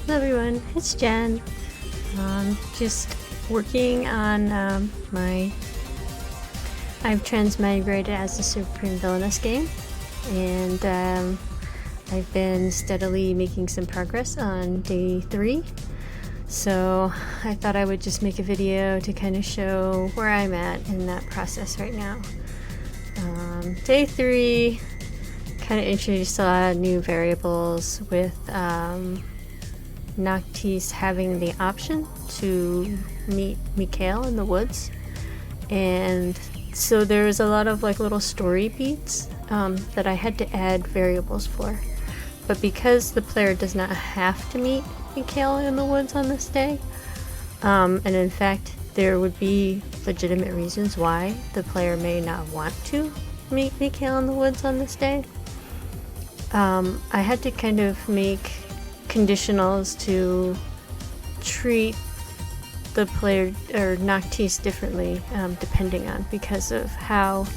Hello everyone, it's Jen. Just working on I've transmigrated as the Supreme Villainess game, and I've been steadily making some progress on day 3. So I thought I would just make a video to kind of show where I'm at in that process right now. Day 3 kind of introduced a lot of new variables with Noctis having the option to meet Mikhail in the woods, and so there's a lot of like little story beats that I had to add variables for. But because the player does not have to meet Mikhail in the woods on this day, and in fact there would be legitimate reasons why the player may not want to meet Mikhail in the woods on this day, I had to kind of make conditionals to treat the player or Noctis differently depending on, because of how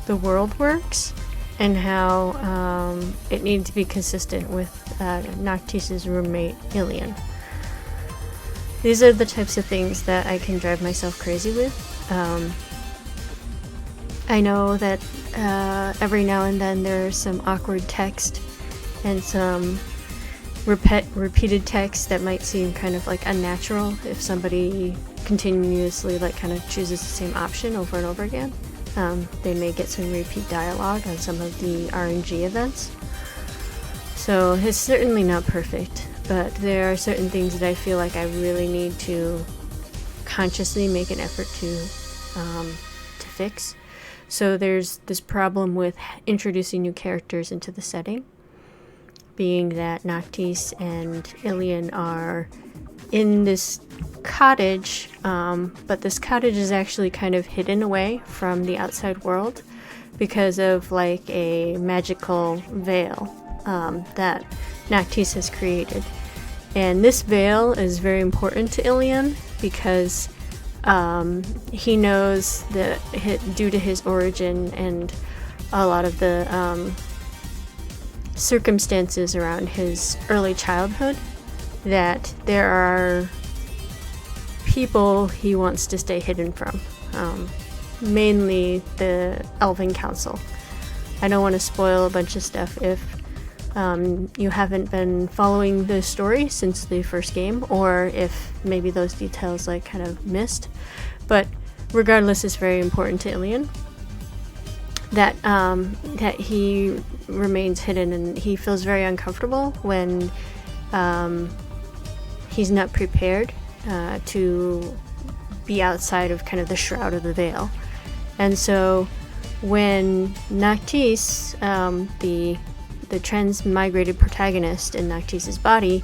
the world works and how it needed to be consistent with Noctis's roommate Ilian. These are the types of things that I can drive myself crazy with. I know that every now and then there's some awkward text and some repeated text that might seem kind of like unnatural if somebody continuously like kind of chooses the same option over and over again. They may get some repeat dialogue on some of the RNG events. So it's certainly not perfect, but there are certain things that I feel like I really need to consciously make an effort to fix. So there's this problem with introducing new characters into the setting, being that Noctis and Ilian are in this cottage, but this cottage is actually kind of hidden away from the outside world because of like a magical veil that Noctis has created. And this veil is very important to Ilian because he knows that due to his origin and a lot of the circumstances around his early childhood, that there are people he wants to stay hidden from, mainly the Elven Council. I don't want to spoil a bunch of stuff if you haven't been following the story since the first game, or if maybe those details like kind of missed, but regardless, it's very important to Ilian that that he remains hidden, and he feels very uncomfortable when he's not prepared to be outside of kind of the shroud of the veil. And so when Noctis, the transmigrated protagonist in Noctis's body,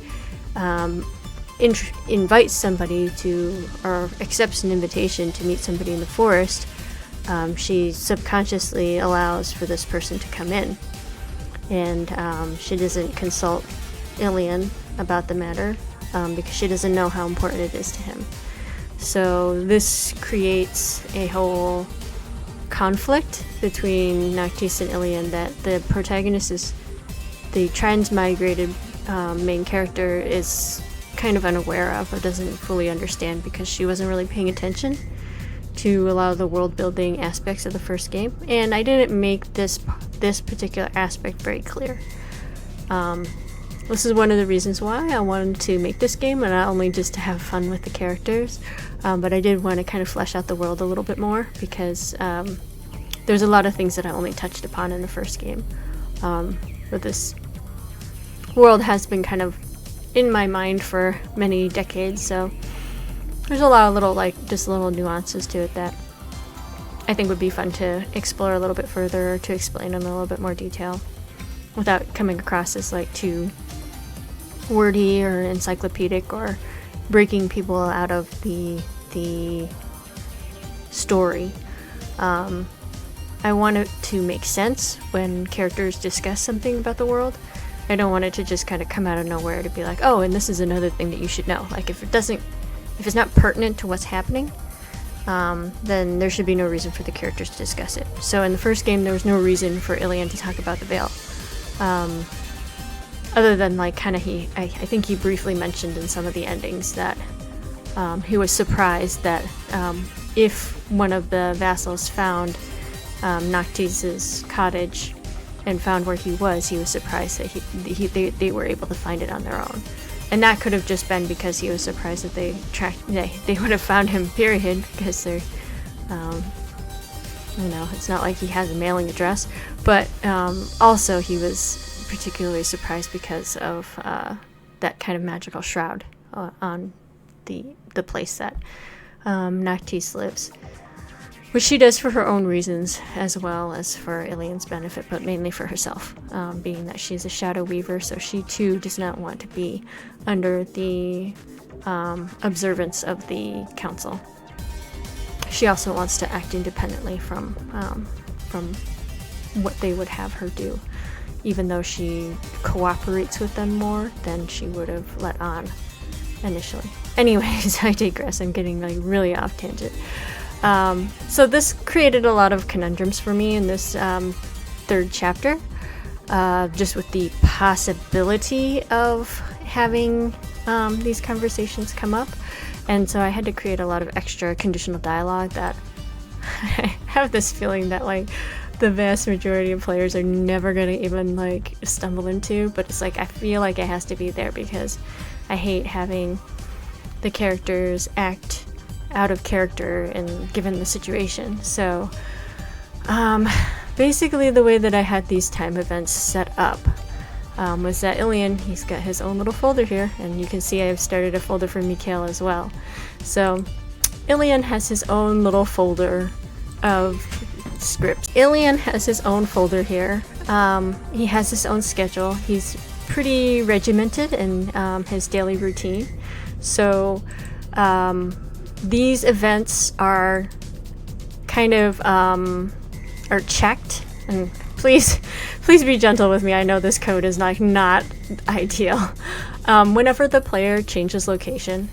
invites somebody to, or accepts an invitation to meet somebody in the forest, she subconsciously allows for this person to come in, and she doesn't consult Ilian about the matter because she doesn't know how important it is to him. So this creates a whole conflict between Noctis and Ilian that the protagonist is, the transmigrated main character, is kind of unaware of or doesn't fully understand, because she wasn't really paying attention to a lot of the world building aspects of the first game, and I didn't make this particular aspect very clear. This is one of the reasons why I wanted to make this game, and not only just to have fun with the characters, but I did want to kind of flesh out the world a little bit more, because there's a lot of things that I only touched upon in the first game. But this world has been kind of in my mind for many decades, so there's a lot of little, like, just little nuances to it that I think would be fun to explore a little bit further, or to explain in a little bit more detail without coming across as like too wordy or encyclopedic or breaking people out of the story. I want it to make sense when characters discuss something about the world. I don't want it to just kind of come out of nowhere to be like, oh, and this is another thing that you should know. Like, if it's not pertinent to what's happening, then there should be no reason for the characters to discuss it. So in the first game, there was no reason for Ilian to talk about the veil. other than like kind of I think he briefly mentioned in some of the endings that he was surprised that if one of the vassals found Noctis's cottage and found where he was surprised that they were able to find it on their own. And that could have just been because he was surprised that they would have found him, period, because they're, it's not like he has a mailing address. But also he was particularly surprised because of that kind of magical shroud on the place that Noctis lives. Which she does for her own reasons, as well as for Ilian's benefit, but mainly for herself, being that she's a shadow weaver, so she too does not want to be under the observance of the council. She also wants to act independently from what they would have her do, even though she cooperates with them more than she would have let on initially. Anyways, I digress. I'm getting like really off tangent. So this created a lot of conundrums for me in this third chapter, just with the possibility of having these conversations come up. And so I had to create a lot of extra conditional dialogue that I have this feeling that like the vast majority of players are never going to even like stumble into, but it's like I feel like it has to be there because I hate having the characters act out of character and given the situation. So basically the way that I had these time events set up was that Ilian, he's got his own little folder here, and you can see I've started a folder for Mikhail as well. So Ilian has his own little folder of scripts. Ilian has his own folder here. He has his own schedule. He's pretty regimented in his daily routine. So these events are kind of are checked, and please be gentle with me. I know this code is like not ideal. Whenever the player changes location,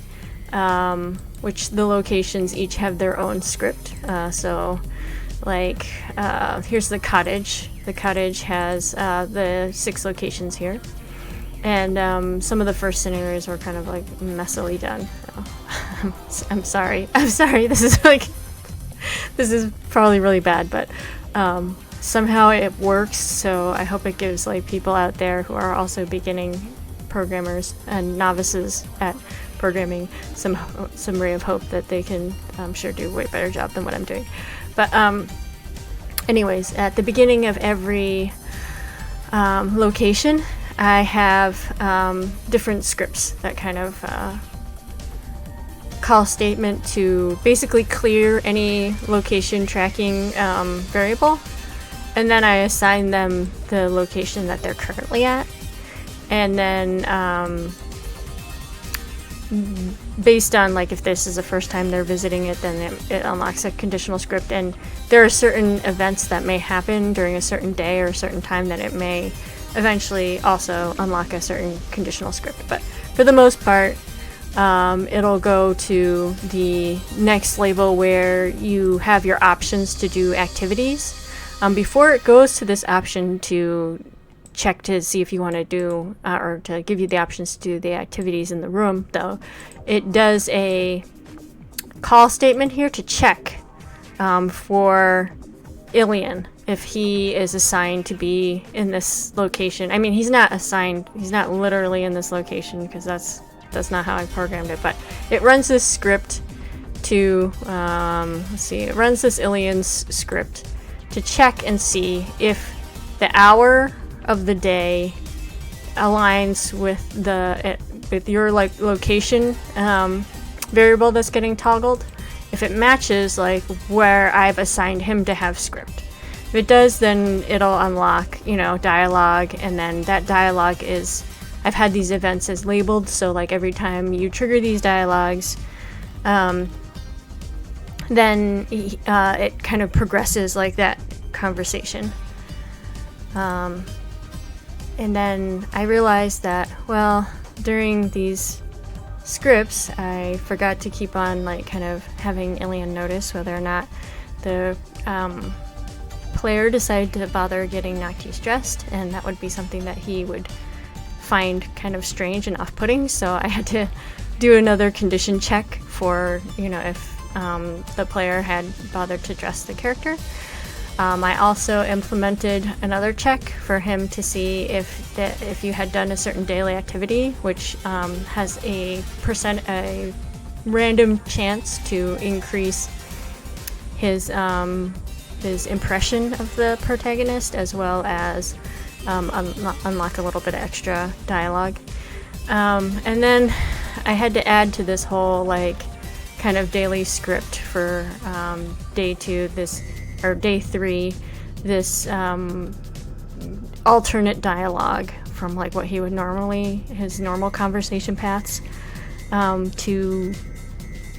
which the locations each have their own script. So like here's the cottage. The cottage has the 6 locations here. And some of the first scenarios were kind of like messily done. I'm sorry. This is probably really bad, but somehow it works. So I hope it gives like people out there who are also beginning programmers and novices at programming some ray of hope that they can, I'm sure, do a way better job than what I'm doing. But anyways, at the beginning of every location, I have different scripts that kind of call statement to basically clear any location tracking variable, and then I assign them the location that they're currently at, and then based on like if this is the first time they're visiting it, then it unlocks a conditional script, and there are certain events that may happen during a certain day or a certain time that it may eventually also unlock a certain conditional script. But for the most part, it'll go to the next label where you have your options to do activities. Before it goes to this option to check to see if you want to do or to give you the options to do the activities in the room, though, it does a call statement here to check for Ilian if he is assigned to be in this location. I mean, he's not literally in this location because that's not how I programmed it, but it runs this script to it runs this Ilian's script to check and see if the hour of the day aligns with your like location variable that's getting toggled. If it matches like where I've assigned him to have script. If it does, then it'll unlock, dialogue, and then that dialogue is, I've had these events as labeled, so like every time you trigger these dialogues, then it kind of progresses like that conversation. And then I realized that, well, during these scripts, I forgot to keep on like kind of having Ilian notice whether or not the player decided to bother getting Noctis dressed, and that would be something that he would find kind of strange and off-putting, so I had to do another condition check for, you know, if the player had bothered to dress the character. I also implemented another check for him to see if you had done a certain daily activity, which has a random chance to increase his impression of the protagonist, as well as unlock a little bit of extra dialogue. And then I had to add to this whole like kind of daily script for day 3, this alternate dialogue from like what he would his normal conversation paths, to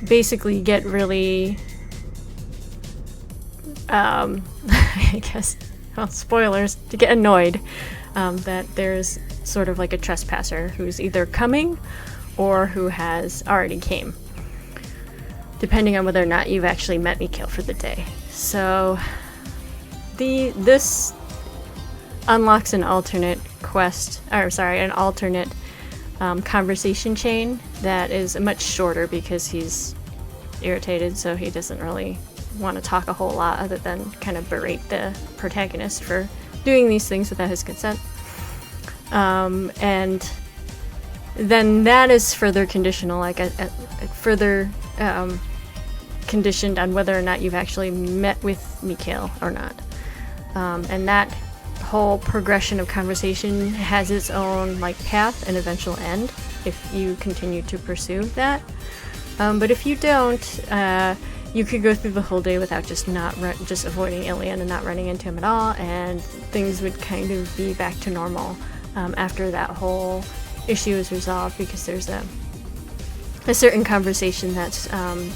basically get really I guess, well, spoilers, to get annoyed that there's sort of like a trespasser who's either coming or who has already came, depending on whether or not you've actually met Mikhail for the day. So this unlocks an alternate conversation chain that is much shorter because he's irritated, so he doesn't really want to talk a whole lot other than kind of berate the protagonist for doing these things without his consent. And then that is further conditional, like further conditioned on whether or not you've actually met with Mikhail or not. And that whole progression of conversation has its own like path and eventual end if you continue to pursue that. But if you don't, you could go through the whole day without just avoiding Ilian and not running into him at all, and things would kind of be back to normal after that whole issue is resolved, because there's a certain conversation that's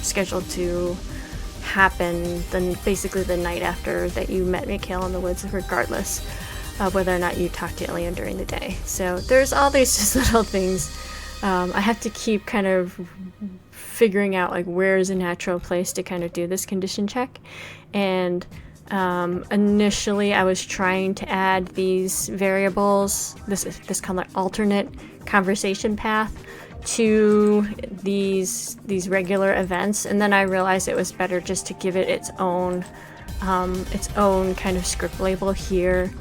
scheduled to happen basically the night after that you met Mikhail in the woods, regardless of whether or not you talked to Ilian during the day. So there's all these just little things. I have to keep kind of figuring out like where is a natural place to kind of do this condition check. And initially I was trying to add these variables, this kind of like alternate conversation path, to these regular events, and then I realized it was better just to give it its own kind of script label here,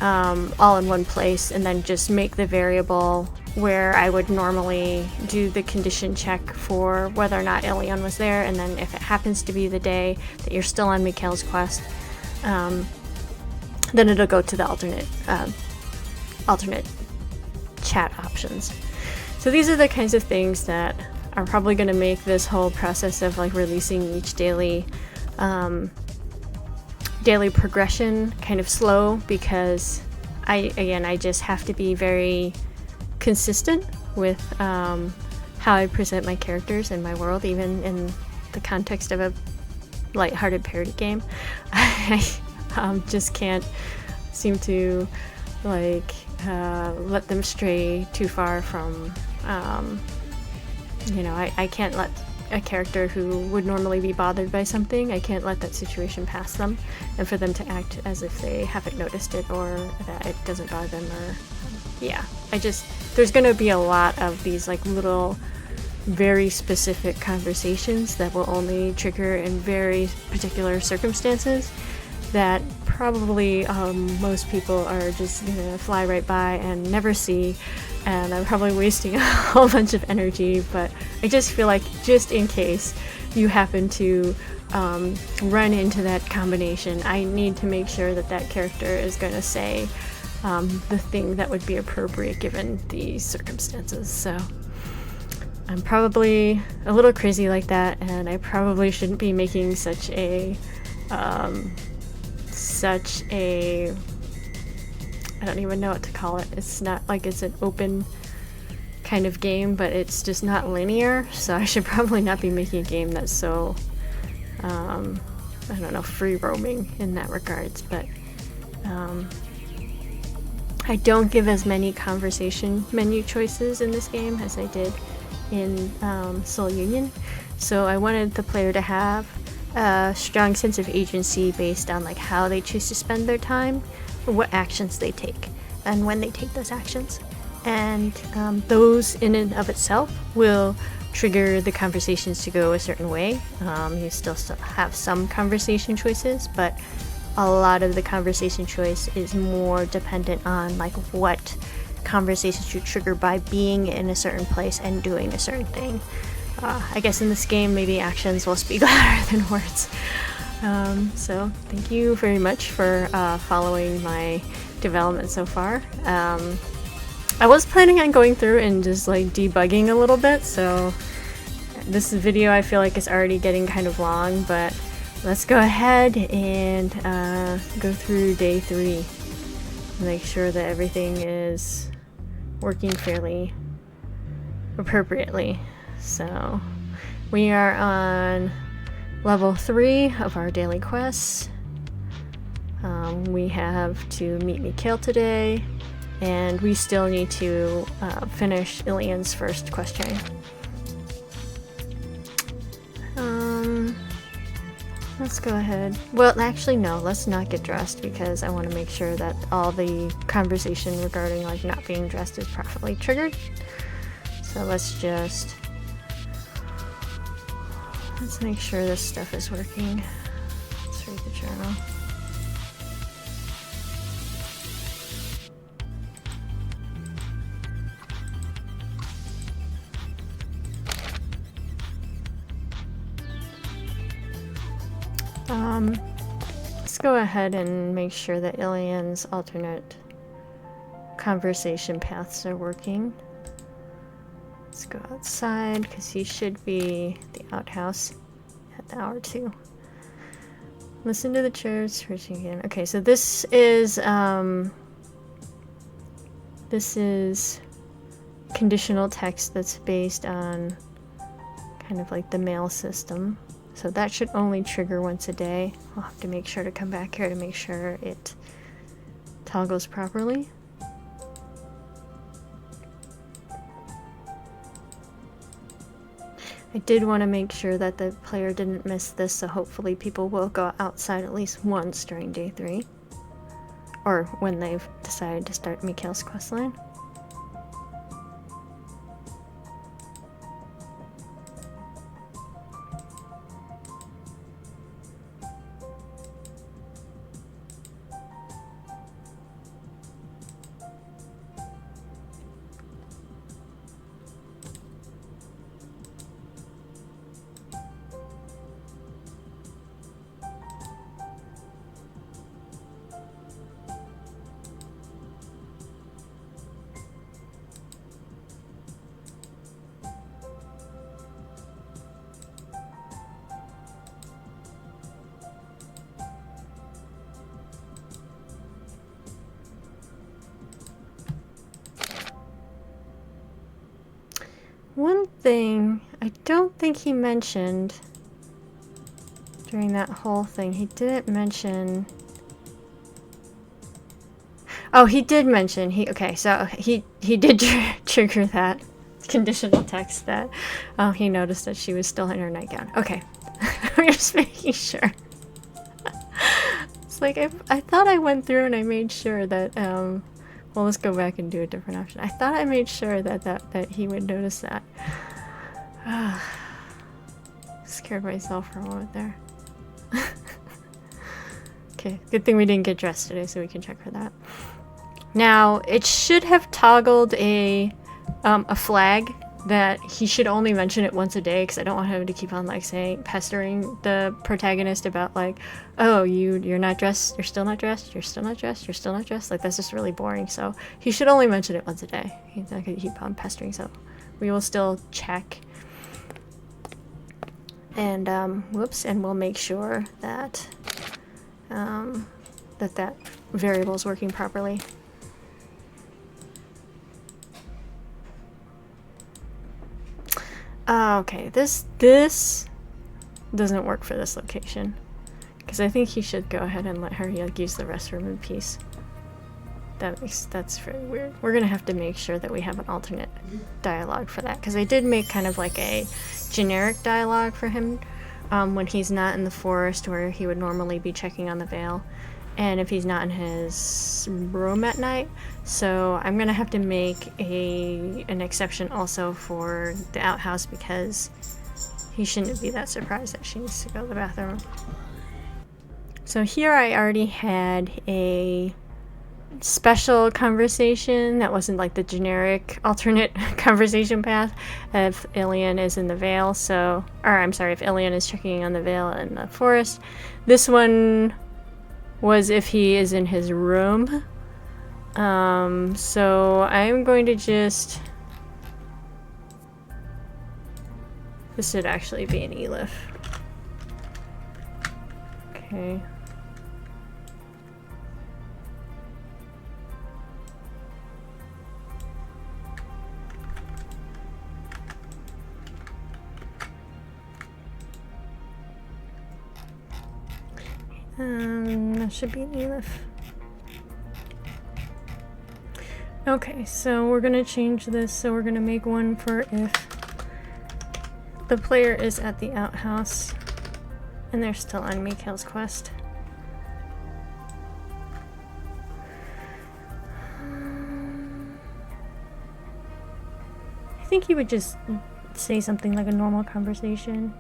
all in one place, and then just make the variable where I would normally do the condition check for whether or not Ilian was there, and then if it happens to be the day that you're still on Mikhail's quest, then it'll go to the alternate chat options. So these are the kinds of things that are probably going to make this whole process of like releasing each daily progression kind of slow, because I just have to be very consistent with how I present my characters and my world, even in the context of a lighthearted parody game. I just can't seem to let them stray too far from I can't let a character who would normally be bothered by something, I can't let that situation pass them and for them to act as if they haven't noticed it or that it doesn't bother them, or there's gonna be a lot of these like little very specific conversations that will only trigger in very particular circumstances that probably most people are just gonna fly right by and never see, and I'm probably wasting a whole bunch of energy. But I just feel like, just in case you happen to run into that combination, I need to make sure that that character is gonna say the thing that would be appropriate given the circumstances. So I'm probably a little crazy like that, and I probably shouldn't be making such a I don't even know what to call it. It's not like it's an open kind of game, but it's just not linear, so I should probably not be making a game that's so free roaming in that regards. But I don't give as many conversation menu choices in this game as I did in Soul Union, so I wanted the player to have a strong sense of agency based on like how they choose to spend their time, or what actions they take, and when they take those actions. and those in and of itself will trigger the conversations to go a certain way. You still have some conversation choices, but a lot of the conversation choice is more dependent on like what conversations you trigger by being in a certain place and doing a certain thing. I guess in this game maybe actions will speak louder than words. So thank you very much for following my development so far. I was planning on going through and just like debugging a little bit, so this video I feel like is already getting kind of long, but let's go ahead and go through day 3. Make sure that everything is working fairly appropriately. So we are on level 3 of our daily quests. We have to meet Mikhail today, and we still need to finish Ilian's first quest chain. Let's go ahead. Well, actually no, let's not get dressed because I want to make sure that all the conversation regarding like not being dressed is properly triggered. So let's make sure this stuff is working. Let's read the journal. Let's go ahead and make sure that Ilian's alternate conversation paths are working. Let's go outside because he should be at the outhouse at the hour 2. Listen to the chairs. Okay, so this is conditional text that's based on kind of like the mail system. So that should only trigger once a day. I'll have to make sure to come back here to make sure it toggles properly. I did want to make sure that the player didn't miss this, so hopefully people will go outside at least once during day 3. Or when they've decided to start Mikhail's questline. One thing I don't think he mentioned during that whole thing, he didn't mention... Oh, he did mention, okay, so he did trigger that conditional text that he noticed that she was still in her nightgown. Okay, we're just making sure. It's like, I thought I went through and I made sure that, well, let's go back and do a different option. I thought I made sure that he would notice that. Scared myself for a moment there. Okay, good thing we didn't get dressed today so we can check for that. Now, it should have toggled a flag that he should only mention it once a day, because I don't want him to keep on like pestering the protagonist about like, oh, you're not dressed, you're still not dressed, you're still not dressed, you're still not dressed. Like, that's just really boring. So he should only mention it once a day. He's not gonna keep on pestering. So we will still check, and whoops, and we'll make sure that that variable is working properly. Okay, this doesn't work for this location, because I think he should go ahead and let her use the restroom in peace. That's very weird. We're gonna have to make sure that we have an alternate dialogue for that, because I did make kind of like a generic dialogue for him when he's not in the forest where he would normally be checking on the veil, and if he's not in his room at night. So I'm gonna have to make an exception also for the outhouse, because he shouldn't be that surprised that she needs to go to the bathroom. So here I already had a special conversation that wasn't like the generic alternate conversation path if Ilian is in the Vale, so, or I'm sorry, if Ilian is checking on the Vale in the forest. This one was if he is in his room. So I'm going to just, this should actually be an Elif. Okay. That should be an Elif. Okay, so we're gonna change this, so we're gonna make one for if the player is at the outhouse and they're still on Mikhail's quest. I think he would just say something like a normal conversation.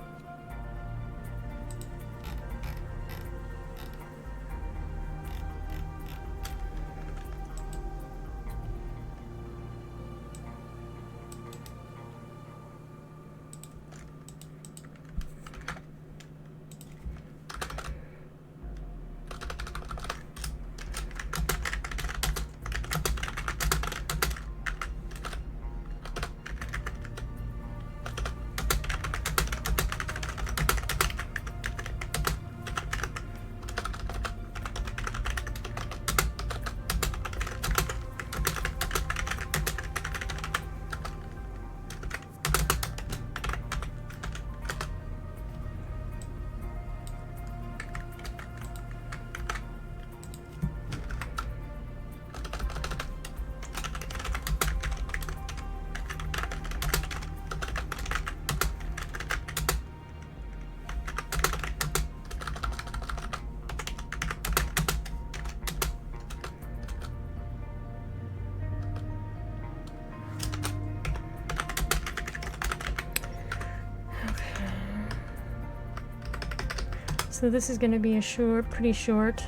So this is going to be a pretty short,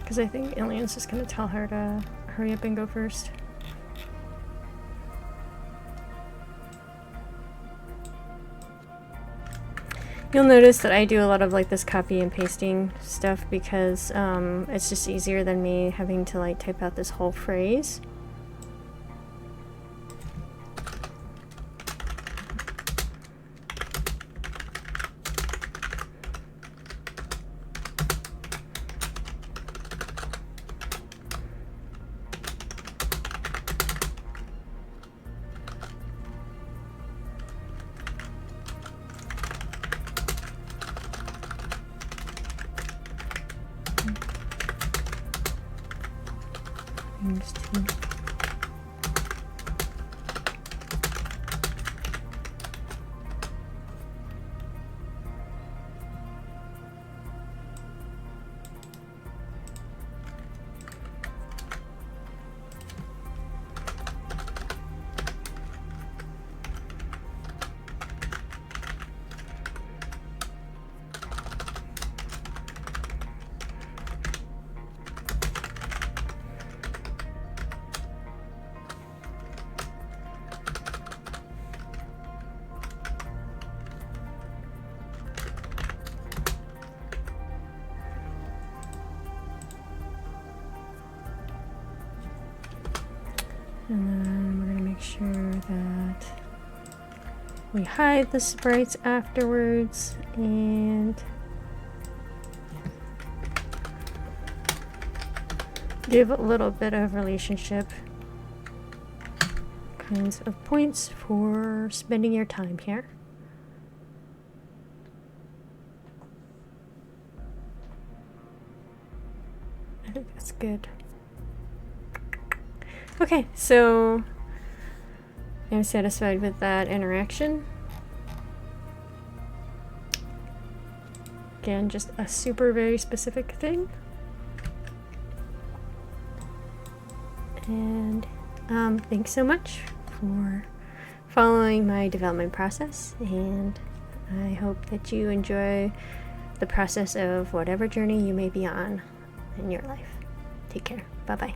because I think Ilian's just going to tell her to hurry up and go first. You'll notice that I do a lot of like this copy and pasting stuff because it's just easier than me having to like type out this whole phrase. And then we're going to make sure that we hide the sprites afterwards and give a little bit of relationship kinds of points for spending your time here. I think that's good. Okay, so I'm satisfied with that interaction. Again, just a super very specific thing. And thanks so much for following my development process, and I hope that you enjoy the process of whatever journey you may be on in your life. Take care. Bye-bye.